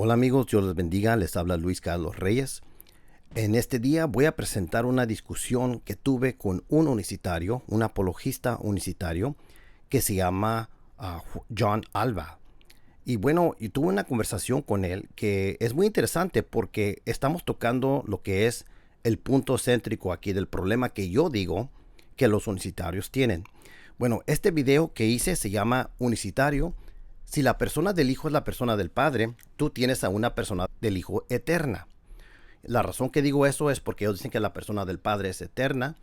Hola amigos, Dios les bendiga, les habla Luis Carlos Reyes. En este día voy a presentar una discusión que tuve con un unicitario, un apologista unicitario, que se llama John Alva. Y bueno, y tuve una conversación con él que es muy interesante porque estamos tocando lo que es el punto céntrico aquí del problema que yo digo que los unicitarios tienen. Bueno, este video que hice se llama Unicitario. Si la persona del Hijo es la persona del Padre, tú tienes a una persona del Hijo eterna. La razón que digo eso es porque ellos dicen que la persona del Padre es eterna.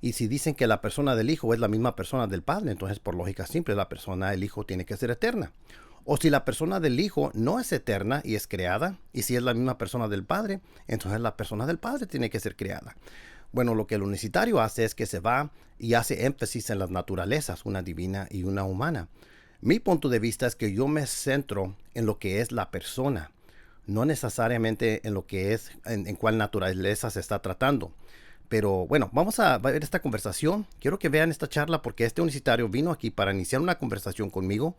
Y si dicen que la persona del Hijo es la misma persona del Padre, entonces por lógica simple la persona del Hijo tiene que ser eterna. O si la persona del Hijo no es eterna y es creada, y si es la misma persona del Padre, entonces la persona del Padre tiene que ser creada. Bueno, lo que el unicitario hace es que se va y hace énfasis en las naturalezas, una divina y una humana. Mi punto de vista es que yo me centro en lo que es la persona, no necesariamente en lo que es, en cuál naturaleza se está tratando. Pero bueno, vamos a ver esta conversación. Quiero que vean esta charla porque este unicitario vino aquí para iniciar una conversación conmigo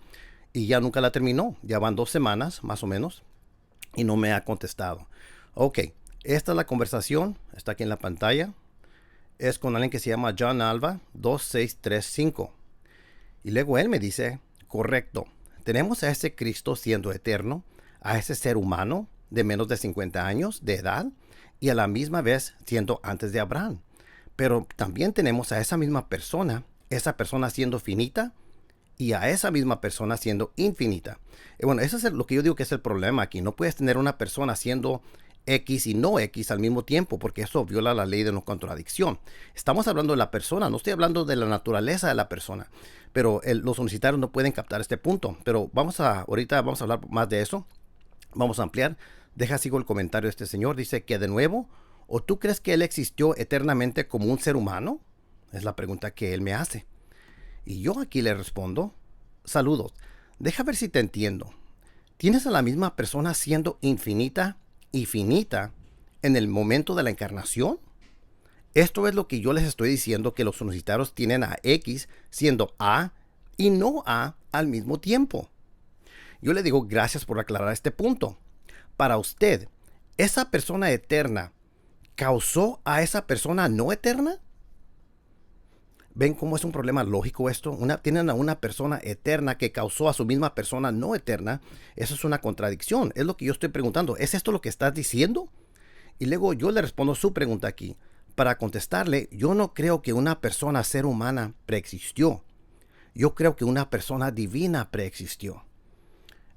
y ya nunca la terminó. Ya van 2 semanas, más o menos, y no me ha contestado. Ok, esta es la conversación, está aquí en la pantalla. Es con alguien que se llama John Alva 2635. Y luego él me dice, correcto, tenemos a ese Cristo siendo eterno, a ese ser humano de menos de 50 años de edad y a la misma vez siendo antes de Abraham. Pero también tenemos a esa misma persona, esa persona siendo finita y a esa misma persona siendo infinita. Y bueno, eso es lo que yo digo que es el problema aquí. No puedes tener una persona siendo X y no X al mismo tiempo, porque eso viola la ley de no contradicción. Estamos hablando de la persona, no estoy hablando de la naturaleza de la persona, pero los unicitarios no pueden captar este punto. Pero ahorita vamos a hablar más de eso, vamos a ampliar. Sigo el comentario de este señor, dice que de nuevo, ¿o tú crees que él existió eternamente como un ser humano? Es la pregunta que él me hace. Y yo aquí le respondo, saludos, deja ver si te entiendo. ¿Tienes a la misma persona siendo infinita y finita en el momento de la encarnación? Esto es lo que yo les estoy diciendo, que los unicitarios tienen a X siendo A y no A al mismo tiempo. Yo le digo gracias por aclarar este punto. Para usted, ¿esa persona eterna causó a esa persona no eterna? ¿Ven cómo es un problema lógico esto? Tienen a una persona eterna que causó a su misma persona no eterna. Eso es una contradicción. Es lo que yo estoy preguntando. ¿Es esto lo que estás diciendo? Y luego yo le respondo su pregunta aquí. Para contestarle, yo no creo que una persona ser humana preexistió. Yo creo que una persona divina preexistió.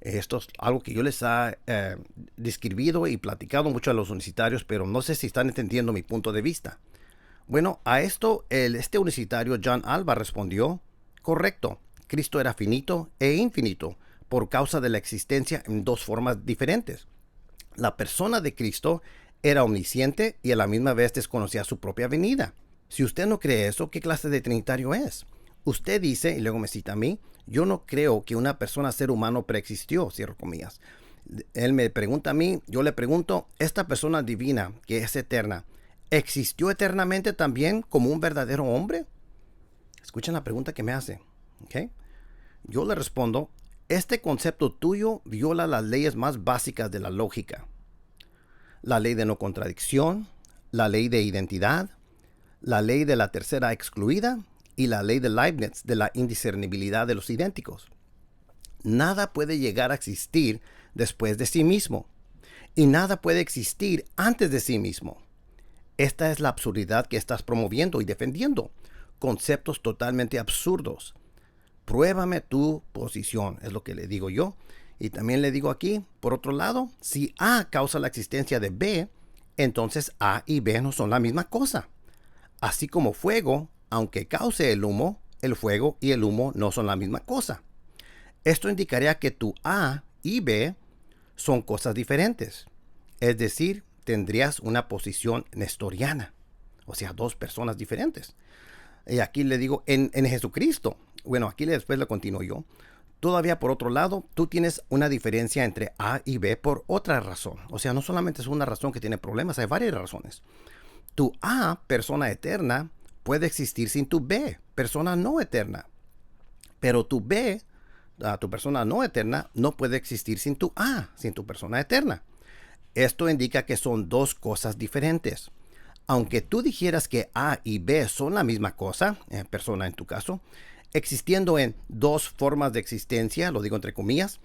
Esto es algo que yo les he describido y platicado mucho a los unicitarios, pero no sé si están entendiendo mi punto de vista. Bueno, a esto este unicitario John Alva respondió, correcto, Cristo era finito e infinito por causa de la existencia en dos formas diferentes. La persona de Cristo era omnisciente y a la misma vez desconocía su propia venida. Si usted no cree eso, ¿qué clase de trinitario es? Usted dice, y luego me cita a mí, yo no creo que una persona ser humano preexistió, cierro comillas. Él me pregunta a mí, yo le pregunto, esta persona divina que es eterna, ¿existió eternamente también como un verdadero hombre? Escuchen la pregunta que me hace. ¿Okay? Yo le respondo, este concepto tuyo viola las leyes más básicas de la lógica. La ley de no contradicción, la ley de identidad, la ley de la tercera excluida y la ley de Leibniz de la indiscernibilidad de los idénticos. Nada puede llegar a existir después de sí mismo y nada puede existir antes de sí mismo. Esta es la absurdidad que estás promoviendo y defendiendo. Conceptos totalmente absurdos. Pruébame tu posición, es lo que le digo yo. Y también le digo aquí, por otro lado, si A causa la existencia de B, entonces A y B no son la misma cosa. Así como fuego, aunque cause el fuego y el humo no son la misma cosa. Esto indicaría que tu A y B son cosas diferentes. Es decir, tendrías una posición nestoriana, o sea, dos personas diferentes. Y aquí le digo, en Jesucristo, bueno, aquí después lo continúo yo, todavía por otro lado, tú tienes una diferencia entre A y B por otra razón. O sea, no solamente es una razón que tiene problemas, hay varias razones. Tu A, persona eterna, puede existir sin tu B, persona no eterna. Pero tu B tu persona no eterna no puede existir sin tu A, sin tu persona eterna. Esto indica que son dos cosas diferentes. Aunque tú dijeras que A y B son la misma cosa, persona en tu caso, existiendo en dos formas de existencia, lo digo entre comillas,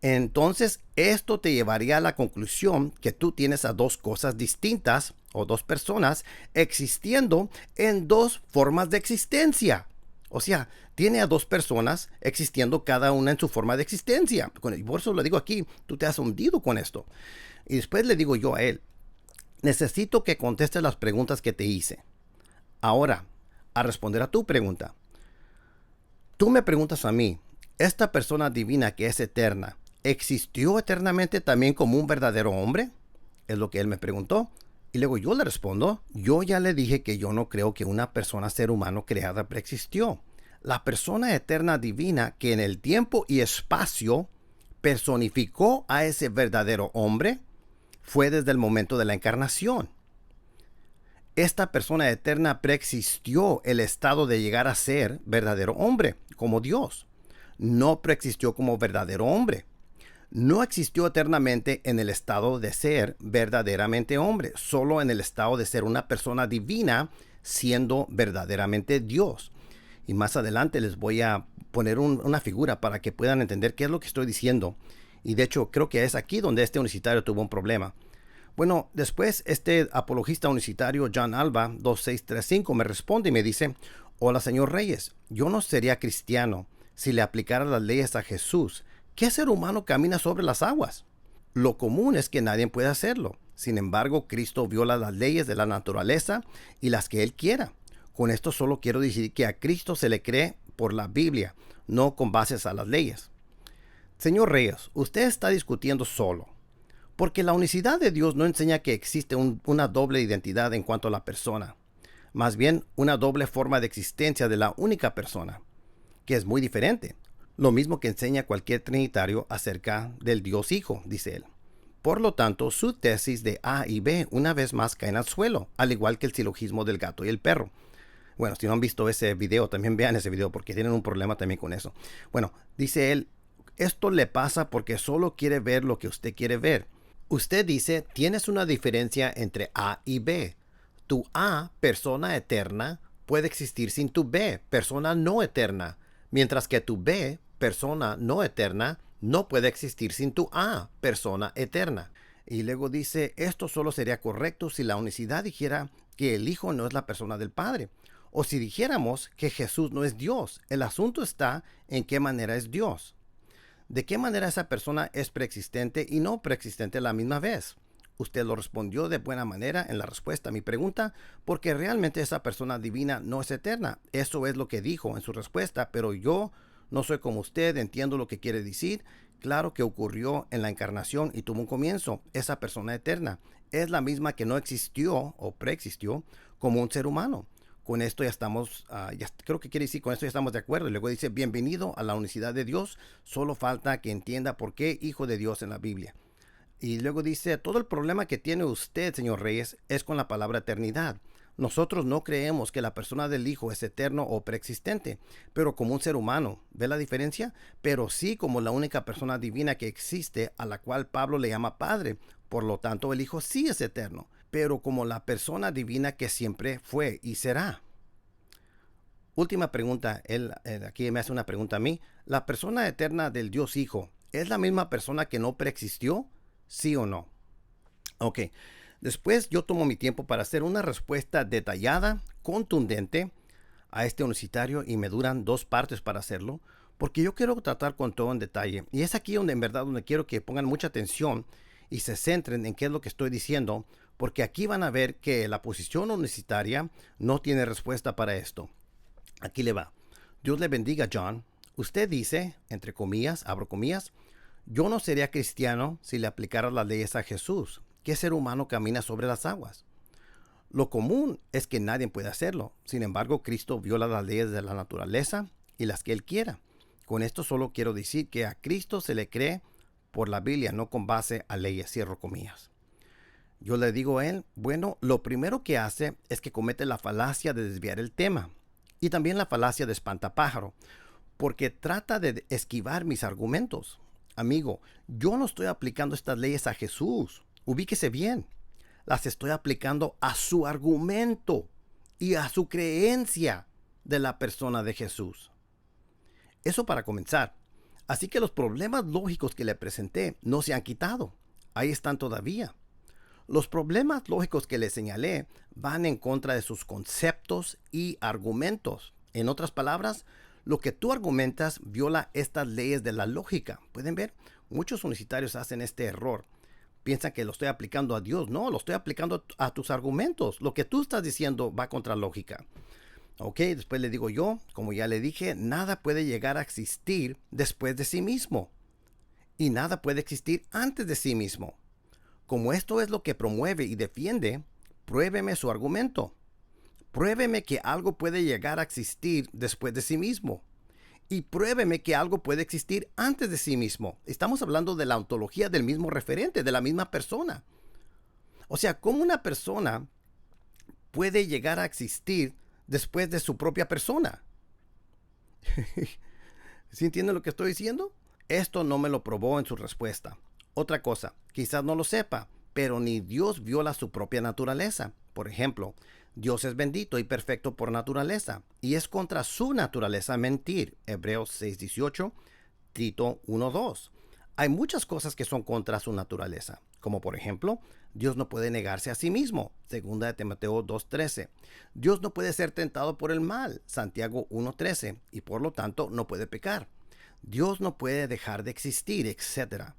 entonces esto te llevaría a la conclusión que tú tienes a dos cosas distintas o dos personas existiendo en dos formas de existencia. O sea, tiene a dos personas existiendo cada una en su forma de existencia. Y por eso lo digo aquí, tú te has hundido con esto. Y después le digo yo a él, necesito que contestes las preguntas que te hice. Ahora, a responder a tu pregunta. Tú me preguntas a mí, ¿esta persona divina que es eterna, existió eternamente también como un verdadero hombre? Es lo que él me preguntó. Y luego yo le respondo, yo ya le dije que yo no creo que una persona ser humano creada preexistió. La persona eterna divina que en el tiempo y espacio personificó a ese verdadero hombre fue desde el momento de la encarnación. Esta persona eterna preexistió el estado de llegar a ser verdadero hombre, como Dios. No preexistió como verdadero hombre. No existió eternamente en el estado de ser verdaderamente hombre, solo en el estado de ser una persona divina siendo verdaderamente Dios. Y más adelante les voy a poner una figura para que puedan entender qué es lo que estoy diciendo. Y de hecho creo que es aquí donde este unicitario tuvo un problema. Bueno, después este apologista unicitario John Alba 2635 me responde y me dice, hola señor Reyes, yo no sería cristiano si le aplicara las leyes a Jesús. ¿Qué ser humano camina sobre las aguas? Lo común es que nadie puede hacerlo. Sin embargo, Cristo viola las leyes de la naturaleza y las que Él quiera. Con esto solo quiero decir que a Cristo se le cree por la Biblia, no con bases a las leyes. Señor Reyes, usted está discutiendo solo, porque la unicidad de Dios no enseña que existe una doble identidad en cuanto a la persona, más bien una doble forma de existencia de la única persona, que es muy diferente. Lo mismo que enseña cualquier trinitario acerca del Dios Hijo, dice él. Por lo tanto, su tesis de A y B una vez más caen al suelo, al igual que el silogismo del gato y el perro. Bueno, si no han visto ese video, también vean ese video porque tienen un problema también con eso. Bueno, dice él, esto le pasa porque solo quiere ver lo que usted quiere ver. Usted dice, tienes una diferencia entre A y B. Tu A, persona eterna, puede existir sin tu B, persona no eterna, mientras que tu B, persona no eterna, no puede existir sin tu A, persona eterna. Y luego dice, esto solo sería correcto si la unicidad dijera que el Hijo no es la persona del Padre, o si dijéramos que Jesús no es Dios. El asunto está en qué manera es Dios. ¿De qué manera esa persona es preexistente y no preexistente a la misma vez? Usted lo respondió de buena manera en la respuesta a mi pregunta, porque realmente esa persona divina no es eterna. Eso es lo que dijo en su respuesta, pero yo no soy como usted, entiendo lo que quiere decir. Claro que ocurrió en la encarnación y tuvo un comienzo. Esa persona eterna es la misma que no existió o preexistió como un ser humano. Con esto ya estamos, creo que quiere decir, con esto ya estamos de acuerdo. Y luego dice, bienvenido a la unicidad de Dios. Solo falta que entienda por qué Hijo de Dios en la Biblia. Y luego dice, todo el problema que tiene usted, señor Reyes, es con la palabra eternidad. Nosotros no creemos que la persona del Hijo es eterno o preexistente, pero como un ser humano. ¿Ve la diferencia? Pero sí como la única persona divina que existe, a la cual Pablo le llama Padre. Por lo tanto, el Hijo sí es eterno, pero como la persona divina que siempre fue y será. Última pregunta, él aquí me hace una pregunta a mí. ¿La persona eterna del Dios Hijo es la misma persona que no preexistió? ¿Sí o no? Ok. Después yo tomo mi tiempo para hacer una respuesta detallada, contundente a este unicitario y me duran 2 partes para hacerlo, porque yo quiero tratar con todo en detalle. Y es aquí donde en verdad donde quiero que pongan mucha atención y se centren en qué es lo que estoy diciendo, porque aquí van a ver que la posición unicitaria no tiene respuesta para esto. Aquí le va. Dios le bendiga, John. Usted dice, entre comillas, abro comillas, yo no sería cristiano si le aplicara las leyes a Jesús. ¿Qué ser humano camina sobre las aguas? Lo común es que nadie puede hacerlo. Sin embargo, Cristo viola las leyes de la naturaleza y las que Él quiera. Con esto solo quiero decir que a Cristo se le cree por la Biblia, no con base a leyes, cierro comillas. Yo le digo a él, bueno, lo primero que hace es que comete la falacia de desviar el tema y también la falacia de espantapájaro, porque trata de esquivar mis argumentos. Amigo, yo no estoy aplicando estas leyes a Jesús. Ubíquese bien. Las estoy aplicando a su argumento y a su creencia de la persona de Jesús. Eso para comenzar. Así que los problemas lógicos que le presenté no se han quitado. Ahí están todavía. Los problemas lógicos que le señalé van en contra de sus conceptos y argumentos. En otras palabras, lo que tú argumentas viola estas leyes de la lógica. ¿Pueden ver? Muchos universitarios hacen este error. Piensan que lo estoy aplicando a Dios. No, lo estoy aplicando a tus argumentos. Lo que tú estás diciendo va contra lógica. Ok, después le digo yo, como ya le dije, nada puede llegar a existir después de sí mismo. Y nada puede existir antes de sí mismo. Como esto es lo que promueve y defiende, pruébeme su argumento. Pruébeme que algo puede llegar a existir después de sí mismo. Y pruébeme que algo puede existir antes de sí mismo. Estamos hablando de la ontología del mismo referente, de la misma persona. O sea, ¿cómo una persona puede llegar a existir después de su propia persona? ¿Sí entienden lo que estoy diciendo? Esto no me lo probó en su respuesta. Otra cosa, quizás no lo sepa, pero ni Dios viola su propia naturaleza. Por ejemplo, Dios es bendito y perfecto por naturaleza, y es contra su naturaleza mentir. Hebreos 6:18, Tito 1:2. Hay muchas cosas que son contra su naturaleza, como por ejemplo, Dios no puede negarse a sí mismo, 2 de Timoteo 2:13. Dios no puede ser tentado por el mal, Santiago 1:13, y por lo tanto no puede pecar. Dios no puede dejar de existir, etc.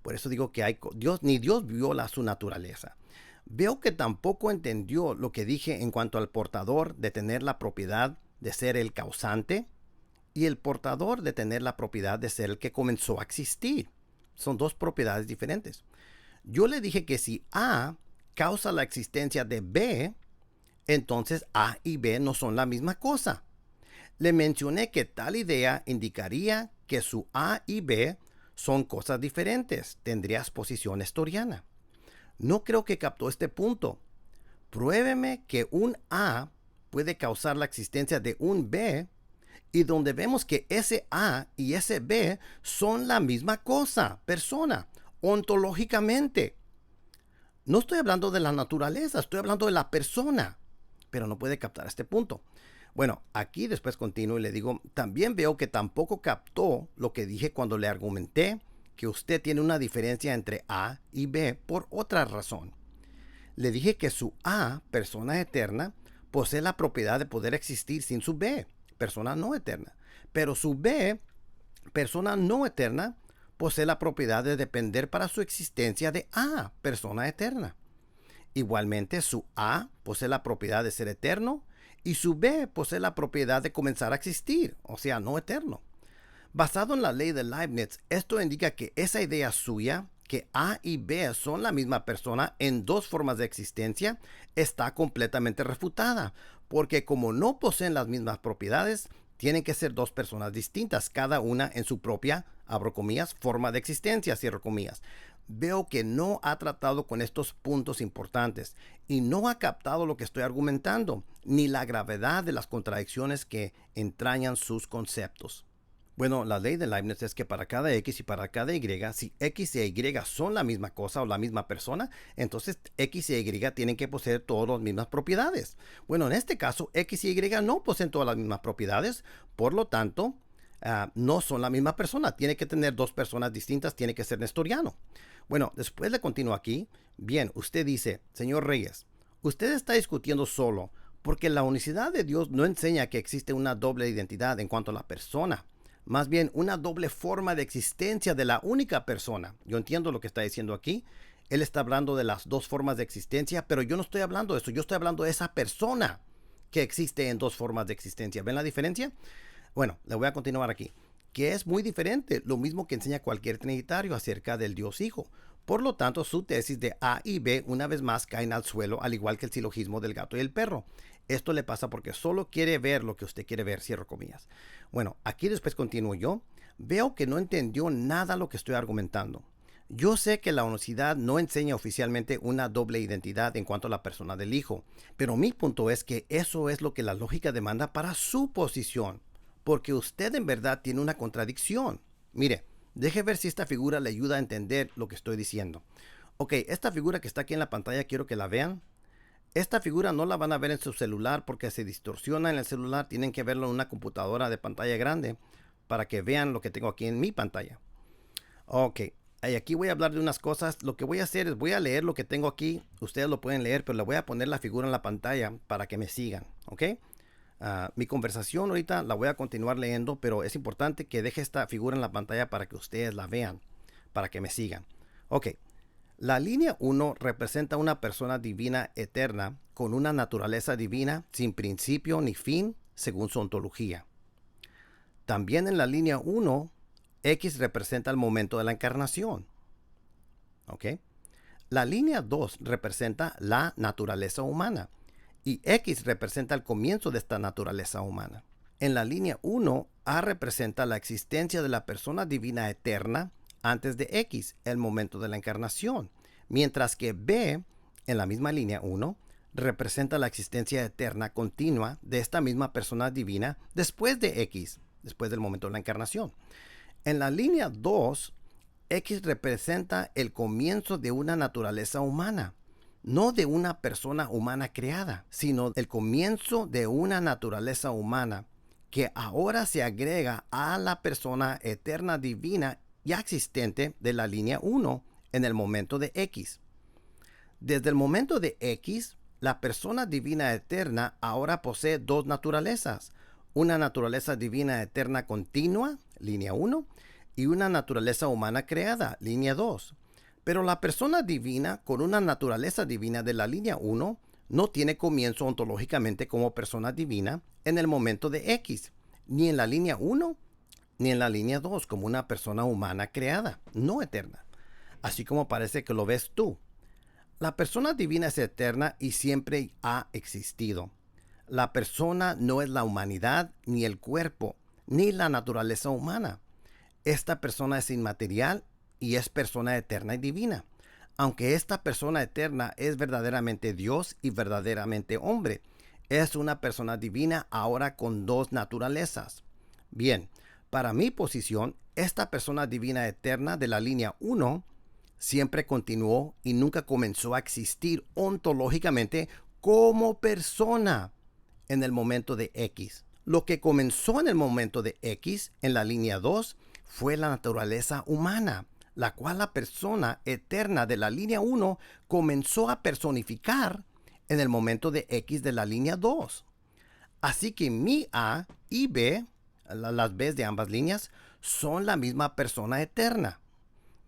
Por eso digo que ni Dios viola su naturaleza. Veo que tampoco entendió lo que dije en cuanto al portador de tener la propiedad de ser el causante y el portador de tener la propiedad de ser el que comenzó a existir. Son dos propiedades diferentes. Yo le dije que si A causa la existencia de B, entonces A y B no son la misma cosa. Le mencioné que tal idea indicaría que su A y B son cosas diferentes. Tendría exposición nestoriana. No creo que captó este punto. Pruébeme que un A puede causar la existencia de un B y donde vemos que ese A y ese B son la misma cosa, persona, ontológicamente. No estoy hablando de la naturaleza, estoy hablando de la persona, pero no puede captar este punto. Bueno, aquí después continúo y le digo, también veo que tampoco captó lo que dije cuando le argumenté que usted tiene una diferencia entre A y B por otra razón. Le dije que su A, persona eterna, posee la propiedad de poder existir sin su B, persona no eterna. Pero su B, persona no eterna, posee la propiedad de depender para su existencia de A, persona eterna. Igualmente, su A posee la propiedad de ser eterno y su B posee la propiedad de comenzar a existir, o sea, no eterno. Basado en la ley de Leibniz, esto indica que esa idea suya, que A y B son la misma persona en dos formas de existencia, está completamente refutada, porque como no poseen las mismas propiedades, tienen que ser dos personas distintas, cada una en su propia, abro comillas, forma de existencia, cierro comillas. Veo que no ha tratado con estos puntos importantes y no ha captado lo que estoy argumentando, ni la gravedad de las contradicciones que entrañan sus conceptos. Bueno, la ley de Leibniz es que para cada X y para cada Y, si X y Y son la misma cosa o la misma persona, entonces X y Y tienen que poseer todas las mismas propiedades. Bueno, en este caso, X y Y no poseen todas las mismas propiedades, por lo tanto, no son la misma persona. Tiene que tener dos personas distintas, tiene que ser nestoriano. Bueno, después le continúo aquí. Bien, usted dice, señor Reyes, usted está discutiendo solo porque la unicidad de Dios no enseña que existe una doble identidad en cuanto a la persona. Más bien una doble forma de existencia de la única persona. Yo entiendo lo que está diciendo aquí. Él está hablando de las dos formas de existencia, pero yo no estoy hablando de eso. Yo estoy hablando de esa persona que existe en dos formas de existencia. ¿Ven la diferencia? Bueno, le voy a continuar aquí. Que es muy diferente, lo mismo que enseña cualquier trinitario acerca del Dios Hijo. Por lo tanto, su tesis de A y B una vez más caen al suelo, al igual que el silogismo del gato y el perro. Esto le pasa porque solo quiere ver lo que usted quiere ver, cierro comillas. Bueno, aquí después continúo yo. Veo que no entendió nada lo que estoy argumentando. Yo sé que la unicidad no enseña oficialmente una doble identidad en cuanto a la persona del Hijo, pero mi punto es que eso es lo que la lógica demanda para su posición. porque usted en verdad tiene una contradicción. Mire, deje ver si esta figura le ayuda a entender lo que estoy diciendo. Ok, esta figura que está aquí en la pantalla quiero que la vean. Esta figura no la van a ver en su celular porque se distorsiona en el celular. Tienen que verlo en una computadora de pantalla grande para que vean lo que tengo aquí en mi pantalla. Ok, y aquí voy a hablar de unas cosas. Lo que voy a hacer es voy a leer lo que tengo aquí. Ustedes lo pueden leer, pero le voy a poner la figura en la pantalla para que me sigan. Ok. Mi conversación ahorita la voy a continuar leyendo, pero es importante que deje esta figura en la pantalla para que ustedes la vean, para que me sigan. Ok, la línea 1 representa una persona divina eterna con una naturaleza divina sin principio ni fin según su ontología. También en la línea 1, X representa el momento de la encarnación. Ok, la línea 2 representa la naturaleza humana y X representa el comienzo de esta naturaleza humana. En la línea 1, A representa la existencia de la persona divina eterna antes de X, el momento de la encarnación, mientras que B, en la misma línea 1, representa la existencia eterna continua de esta misma persona divina después de X, después del momento de la encarnación. En la línea 2, X representa el comienzo de una naturaleza humana, no de una persona humana creada, sino el comienzo de una naturaleza humana que ahora se agrega a la persona eterna divina ya existente de la línea 1 en el momento de X. Desde el momento de X, la persona divina eterna ahora posee dos naturalezas, una naturaleza divina eterna continua, línea 1, y una naturaleza humana creada, línea 2. Pero la persona divina con una naturaleza divina de la línea 1 no tiene comienzo ontológicamente como persona divina en el momento de X, ni en la línea 1 ni en la línea 2 como una persona humana creada, no eterna, así como parece que lo ves tú. La persona divina es eterna y siempre ha existido. La persona no es la humanidad, ni el cuerpo, ni la naturaleza humana. Esta persona es inmaterial y es persona eterna y divina. Aunque esta persona eterna es verdaderamente Dios y verdaderamente hombre, es una persona divina ahora con dos naturalezas. Bien, para mi posición, esta persona divina eterna de la línea 1 siempre continuó y nunca comenzó a existir ontológicamente como persona en el momento de X. Lo que comenzó en el momento de X, en la línea 2, fue la naturaleza humana, la cual la persona eterna de la línea 1 comenzó a personificar en el momento de X de la línea 2. Así que mi A y B, las B's de ambas líneas, son la misma persona eterna.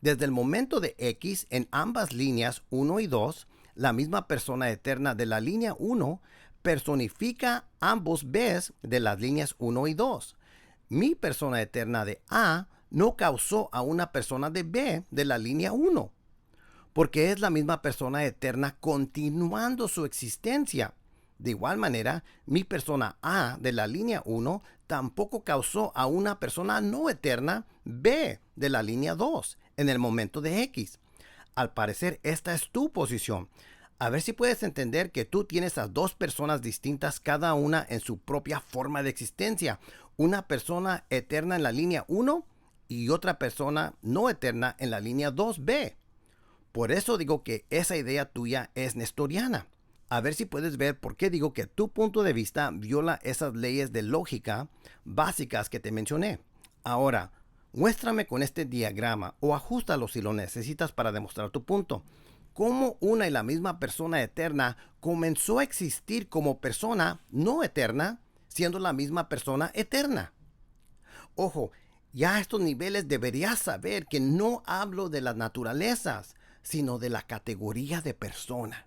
Desde el momento de X en ambas líneas 1 y 2, la misma persona eterna de la línea 1 personifica ambos B's de las líneas 1 y 2. Mi persona eterna de A no causó a una persona de B de la línea 1, porque es la misma persona eterna continuando su existencia. De igual manera, mi persona A de la línea 1 tampoco causó a una persona no eterna B de la línea 2 en el momento de X. Al parecer, esta es tu posición. A ver si puedes entender que tú tienes a dos personas distintas, cada una en su propia forma de existencia. Una persona eterna en la línea 1 y otra persona no eterna en la línea 2B. Por eso digo que esa idea tuya es nestoriana. A ver si puedes ver por qué digo que tu punto de vista viola esas leyes de lógica básicas que te mencioné. Ahora, muéstrame con este diagrama o ajustalo si lo necesitas para demostrar tu punto. Cómo una y la misma persona eterna comenzó a existir como persona no eterna, siendo la misma persona eterna. Ojo, ya a estos niveles deberías saber que no hablo de las naturalezas, sino de la categoría de persona.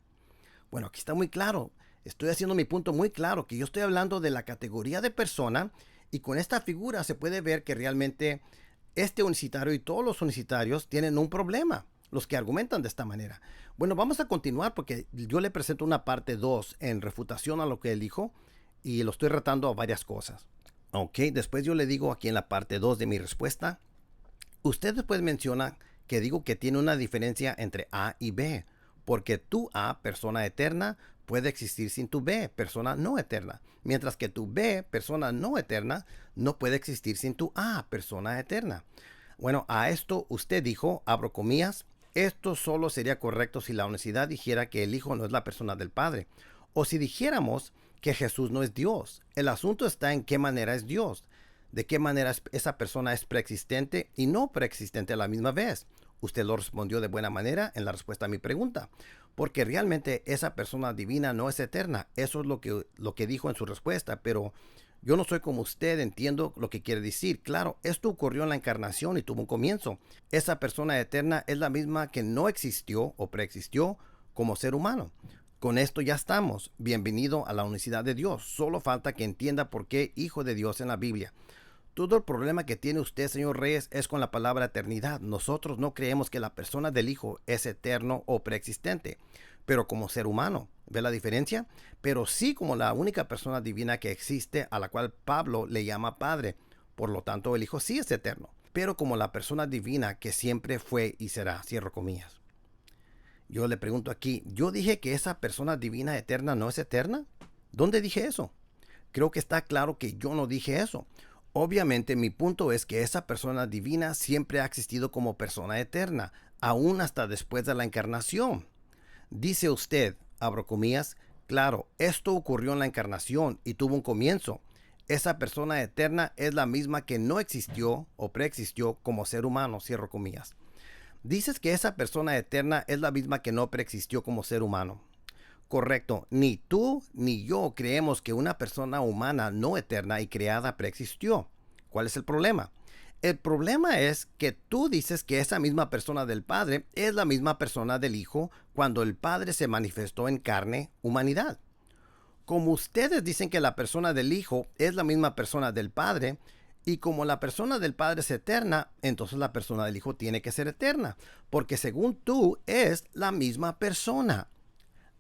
Bueno, aquí está muy claro. Estoy haciendo mi punto muy claro, que yo estoy hablando de la categoría de persona y con esta figura se puede ver que realmente este unicitario y todos los unicitarios tienen un problema, los que argumentan de esta manera. Bueno, vamos a continuar porque yo le presento una parte 2 en refutación a lo que él dijo y lo estoy retando a varias cosas. Ok, después yo le digo aquí en la parte 2 de mi respuesta, usted después menciona que digo que tiene una diferencia entre A y B, porque tu A, persona eterna, puede existir sin tu B, persona no eterna. Mientras que tu B, persona no eterna, no puede existir sin tu A, persona eterna. Bueno, a esto usted dijo, abro comillas, esto solo sería correcto si la unicidad dijera que el Hijo no es la persona del Padre. O si dijéramos que Jesús no es Dios. El asunto está en qué manera es Dios. De qué manera esa persona es preexistente y no preexistente a la misma vez. Usted lo respondió de buena manera en la respuesta a mi pregunta. Porque realmente esa persona divina no es eterna. Eso es lo que dijo en su respuesta. Pero yo no soy como usted, entiendo lo que quiere decir. Claro, esto ocurrió en la encarnación y tuvo un comienzo. Esa persona eterna es la misma que no existió o preexistió como ser humano. Con esto ya estamos. Bienvenido a la unicidad de Dios. Solo falta que entienda por qué Hijo de Dios en la Biblia. Todo el problema que tiene usted, señor Reyes, es con la palabra eternidad. Nosotros no creemos que la persona del Hijo es eterno o preexistente, pero como ser humano. ¿Ve la diferencia? Pero sí como la única persona divina que existe, a la cual Pablo le llama Padre. Por lo tanto, el Hijo sí es eterno, pero como la persona divina que siempre fue y será. Cierro comillas. Yo le pregunto aquí, ¿yo dije que esa persona divina eterna no es eterna? ¿Dónde dije eso? Creo que está claro que yo no dije eso. Obviamente mi punto es que esa persona divina siempre ha existido como persona eterna, aún hasta después de la encarnación. Dice usted, abro comillas, claro, esto ocurrió en la encarnación y tuvo un comienzo. Esa persona eterna es la misma que no existió o preexistió como ser humano, cierro comillas. Dices que esa persona eterna es la misma que no preexistió como ser humano. Correcto, ni tú ni yo creemos que una persona humana no eterna y creada preexistió. ¿Cuál es el problema? El problema es que tú dices que esa misma persona del Padre es la misma persona del Hijo cuando el Padre se manifestó en carne, humanidad. Como ustedes dicen que la persona del Hijo es la misma persona del Padre, y como la persona del Padre es eterna, entonces la persona del Hijo tiene que ser eterna, porque según tú es la misma persona.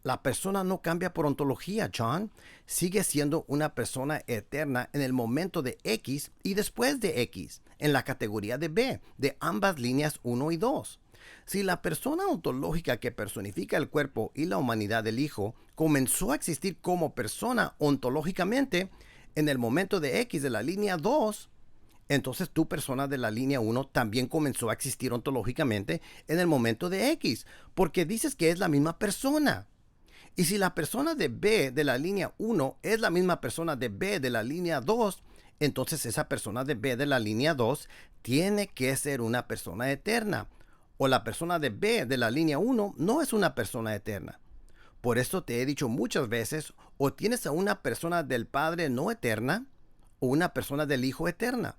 La persona no cambia por ontología, John. Sigue siendo una persona eterna en el momento de X y después de X, en la categoría de B, de ambas líneas 1 y 2. Si la persona ontológica que personifica el cuerpo y la humanidad del Hijo comenzó a existir como persona ontológicamente en el momento de X de la línea 2, entonces tu persona de la línea 1 también comenzó a existir ontológicamente en el momento de X, porque dices que es la misma persona. Y si la persona de B de la línea 1 es la misma persona de B de la línea 2, entonces esa persona de B de la línea 2 tiene que ser una persona eterna. O la persona de B de la línea 1 no es una persona eterna. Por eso te he dicho muchas veces, o tienes a una persona del Padre no eterna, o una persona del Hijo eterna.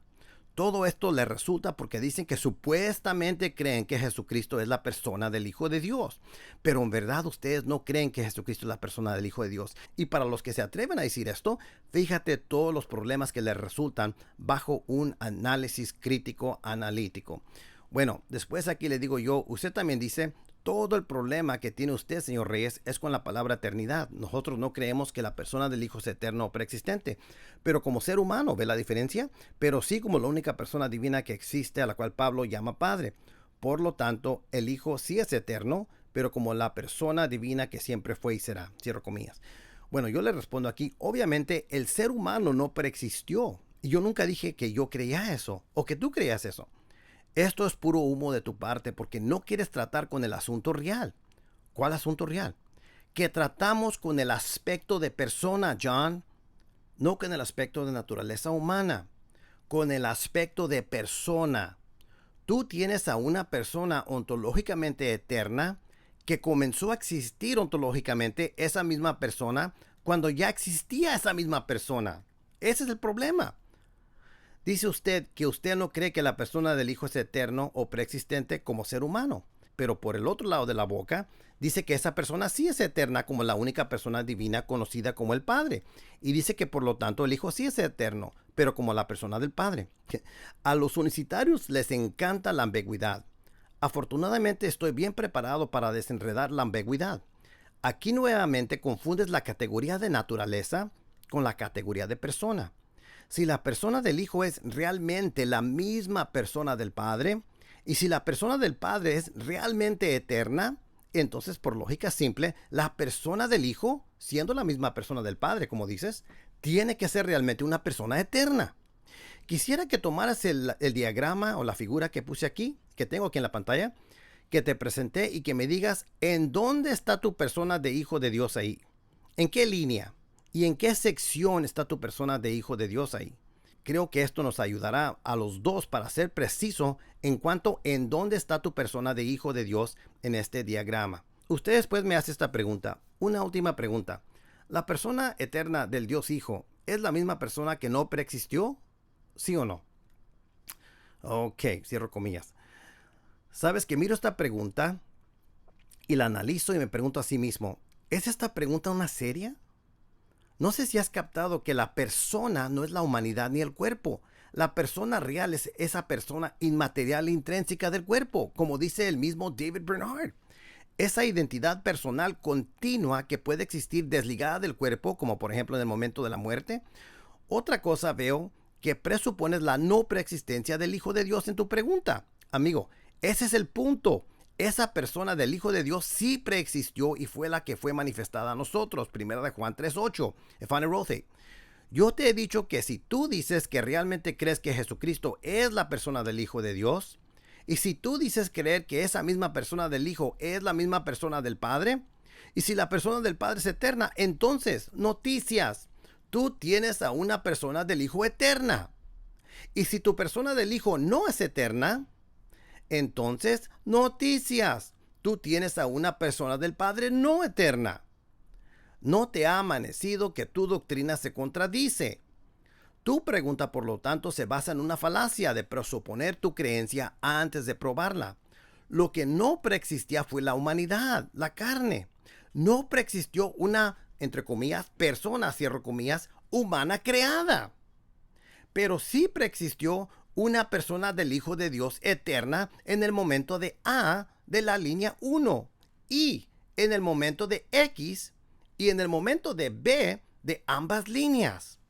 Todo esto les resulta porque dicen que supuestamente creen que Jesucristo es la persona del Hijo de Dios. Pero en verdad ustedes no creen que Jesucristo es la persona del Hijo de Dios. Y para los que se atreven a decir esto, fíjate todos los problemas que les resultan bajo un análisis crítico analítico. Bueno, después aquí le digo yo, usted también dice, todo el problema que tiene usted, señor Reyes, es con la palabra eternidad. Nosotros no creemos que la persona del Hijo es eterno o preexistente. Pero como ser humano, ¿ve la diferencia? Pero sí como la única persona divina que existe a la cual Pablo llama Padre. Por lo tanto, el Hijo sí es eterno, pero como la persona divina que siempre fue y será. Cierro comillas. Bueno, yo le respondo aquí, obviamente el ser humano no preexistió. Y yo nunca dije que yo creía eso o que tú creías eso. Esto es puro humo de tu parte porque no quieres tratar con el asunto real. ¿Cuál asunto real? Que tratamos con el aspecto de persona, John, no con el aspecto de naturaleza humana, con el aspecto de persona. Tú tienes a una persona ontológicamente eterna que comenzó a existir ontológicamente esa misma persona cuando ya existía esa misma persona. Ese es el problema. Dice usted que usted no cree que la persona del Hijo es eterno o preexistente como ser humano, pero por el otro lado de la boca dice que esa persona sí es eterna como la única persona divina conocida como el Padre, y dice que por lo tanto el Hijo sí es eterno, pero como la persona del Padre. A los unicitarios les encanta la ambigüedad. Afortunadamente estoy bien preparado para desenredar la ambigüedad. Aquí nuevamente confundes la categoría de naturaleza con la categoría de persona. Si la persona del Hijo es realmente la misma persona del Padre, y si la persona del Padre es realmente eterna, entonces por lógica simple, la persona del Hijo siendo la misma persona del Padre, como dices, tiene que ser realmente una persona eterna. Quisiera que tomaras el diagrama o la figura que puse aquí, que tengo aquí en la pantalla, que te presenté y que me digas en dónde está tu persona de hijo de Dios ahí. ¿En qué línea? ¿Y en qué sección está tu persona de hijo de Dios ahí? Creo que esto nos ayudará a los dos para ser preciso en cuanto en dónde está tu persona de hijo de Dios en este diagrama. Usted después me hace esta pregunta, una última pregunta. ¿La persona eterna del Dios Hijo es la misma persona que no preexistió? ¿Sí o no? Ok, cierro comillas. Sabes que miro esta pregunta y la analizo y me pregunto a sí mismo, ¿es esta pregunta una seria? No sé si has captado que la persona no es la humanidad ni el cuerpo. La persona real es esa persona inmaterial e intrínseca del cuerpo, como dice el mismo David Bernard. Esa identidad personal continua que puede existir desligada del cuerpo, como por ejemplo en el momento de la muerte. Otra cosa veo que presupones la no preexistencia del Hijo de Dios en tu pregunta. Amigo, ese es el punto. Esa persona del Hijo de Dios sí preexistió y fue la que fue manifestada a nosotros. Primera de Juan 3:8. Efane Rothe. Yo te he dicho que si tú dices que realmente crees que Jesucristo es la persona del Hijo de Dios, y si tú dices creer que esa misma persona del Hijo es la misma persona del Padre, y si la persona del Padre es eterna, entonces, noticias, tú tienes a una persona del Hijo eterna. Y si tu persona del Hijo no es eterna, entonces, noticias, tú tienes a una persona del Padre no eterna. No te ha amanecido que tu doctrina se contradice. Tu pregunta, por lo tanto, se basa en una falacia de presuponer tu creencia antes de probarla. Lo que no preexistía fue la humanidad, la carne. No preexistió una, entre comillas, persona, cierro comillas, humana creada. Pero sí preexistió una persona del Hijo de Dios eterna en el momento de A de la línea 1 y en el momento de X y en el momento de B de ambas líneas.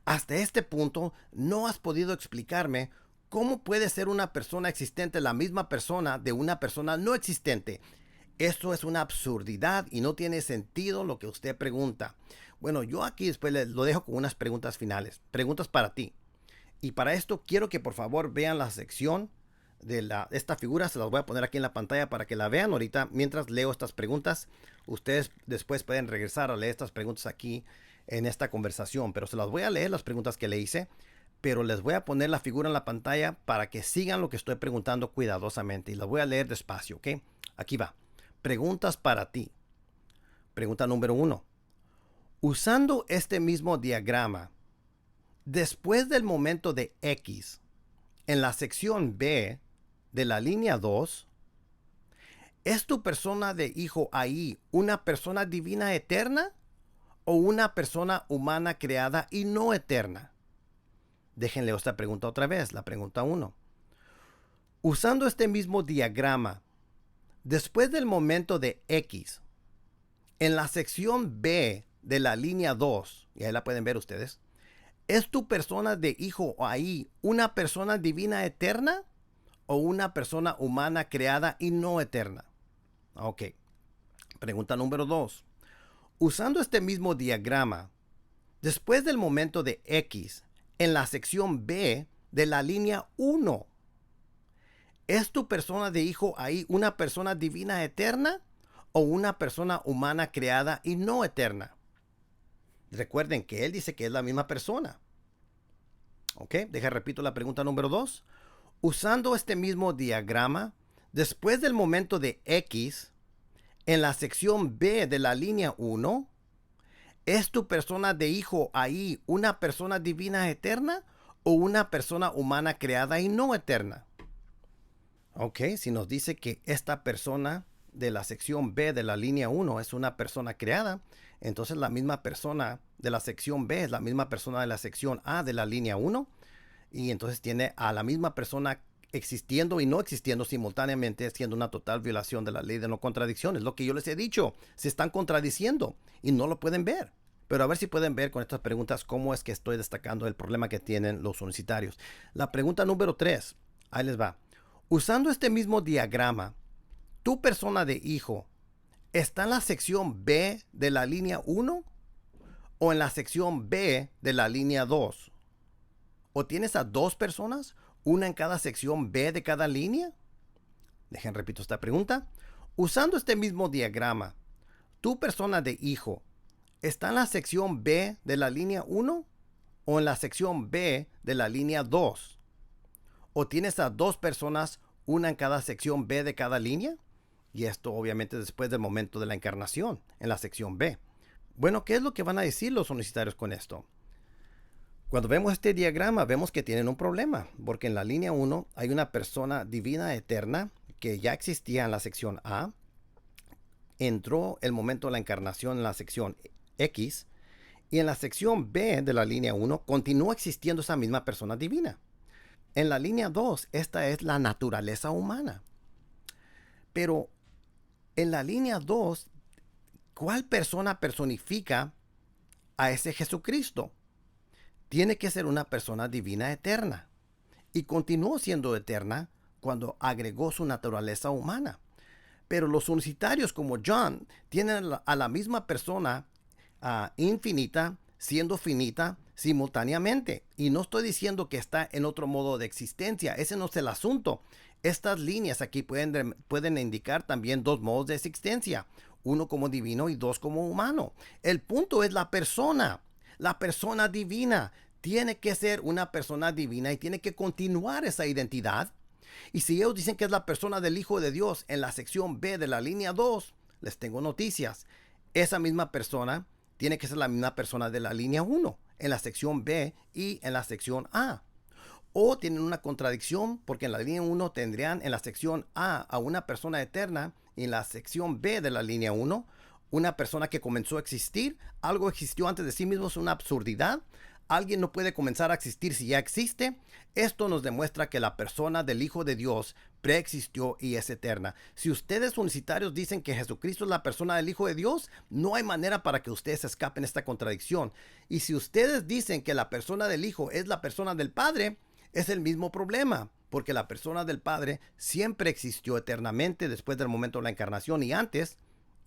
Hasta este punto no has podido explicarme cómo puede ser una persona existente la misma persona de una persona no existente. Esto es una absurdidad y no tiene sentido lo que usted pregunta. Bueno, yo aquí después lo dejo con unas preguntas finales. Preguntas para ti. Y para esto quiero que por favor vean la sección de esta figura. Se las voy a poner aquí en la pantalla para que la vean ahorita mientras leo estas preguntas. Ustedes después pueden regresar a leer estas preguntas aquí en esta conversación. Pero se las voy a leer las preguntas que le hice. Pero les voy a poner la figura en la pantalla para que sigan lo que estoy preguntando cuidadosamente. Y las voy a leer despacio, ¿ok? Aquí va. Preguntas para ti. Pregunta número 1. Usando este mismo diagrama, después del momento de X, en la sección B de la línea 2, ¿es tu persona de hijo ahí una persona divina eterna o una persona humana creada y no eterna? Déjenle esta pregunta otra vez, la pregunta 1. Usando este mismo diagrama, después del momento de X, en la sección B de la línea 2, y ahí la pueden ver ustedes, ¿es tu persona de hijo ahí una persona divina eterna o una persona humana creada y no eterna? Ok. Pregunta número 2. Usando este mismo diagrama, después del momento de X, en la sección B de la línea 1, ¿es tu persona de hijo ahí una persona divina eterna o una persona humana creada y no eterna? Recuerden que él dice que es la misma persona. Ok, repito la pregunta número 2. Usando este mismo diagrama, después del momento de X, en la sección B de la línea 1, ¿es tu persona de hijo ahí una persona divina eterna o una persona humana creada y no eterna? Ok, si nos dice que esta persona de la sección B de la línea 1 es una persona creada, entonces la misma persona de la sección B es la misma persona de la sección A de la línea 1, y entonces tiene a la misma persona existiendo y no existiendo simultáneamente, siendo una total violación de la ley de no contradicción. Es lo que yo les he dicho, se están contradiciendo y no lo pueden ver. Pero a ver si pueden ver con estas preguntas cómo es que estoy destacando el problema que tienen los unicitarios. La pregunta número 3, ahí les va. Usando este mismo diagrama, tu persona de hijo, ¿está en la sección B de la línea 1 o en la sección B de la línea 2? ¿O tienes a dos personas, una en cada sección B de cada línea? Repito esta pregunta. Usando este mismo diagrama, ¿tu persona de hijo está en la sección B de la línea 1 o en la sección B de la línea 2? ¿O tienes a dos personas, una en cada sección B de cada línea? Y esto obviamente después del momento de la encarnación, en la sección B. Bueno, ¿qué es lo que van a decir los universitarios con esto? Cuando vemos este diagrama, vemos que tienen un problema, porque en la línea 1 hay una persona divina eterna que ya existía en la sección A, entró el momento de la encarnación en la sección X, y en la sección B de la línea 1 continúa existiendo esa misma persona divina. En la línea 2, esta es la naturaleza humana. Pero en la línea 2, ¿cuál persona personifica a ese Jesucristo? Tiene que ser una persona divina eterna. Y continuó siendo eterna cuando agregó su naturaleza humana. Pero los unicitarios como John tienen a la misma persona infinita, siendo finita simultáneamente. Y no estoy diciendo que está en otro modo de existencia. Ese no es el asunto. Estas líneas aquí pueden indicar también dos modos de existencia. Uno como divino y dos como humano. El punto es la persona. La persona divina tiene que ser una persona divina y tiene que continuar esa identidad. Y si ellos dicen que es la persona del Hijo de Dios en la sección B de la línea 2, les tengo noticias. Esa misma persona tiene que ser la misma persona de la línea 1 en la sección B y en la sección A. O tienen una contradicción porque en la línea 1 tendrían en la sección A una persona eterna y en la sección B de la línea 1 una persona que comenzó a existir. Algo existió antes de sí mismo, es una absurdidad. Alguien no puede comenzar a existir si ya existe. Esto nos demuestra que la persona del Hijo de Dios preexistió y es eterna. Si ustedes unicitarios dicen que Jesucristo es la persona del Hijo de Dios, no hay manera para que ustedes escapen esta contradicción. Y si ustedes dicen que la persona del Hijo es la persona del Padre, es el mismo problema, porque la persona del Padre siempre existió eternamente después del momento de la encarnación y antes.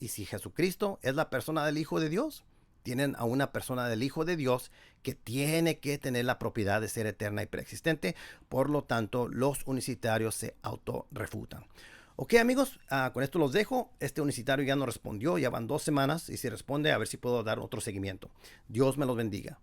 Y si Jesucristo es la persona del Hijo de Dios, tienen a una persona del Hijo de Dios que tiene que tener la propiedad de ser eterna y preexistente. Por lo tanto, los unicitarios se autorrefutan. Ok, amigos, con esto los dejo. Este unicitario ya no respondió, ya van 2 semanas y si responde, a ver si puedo dar otro seguimiento. Dios me los bendiga.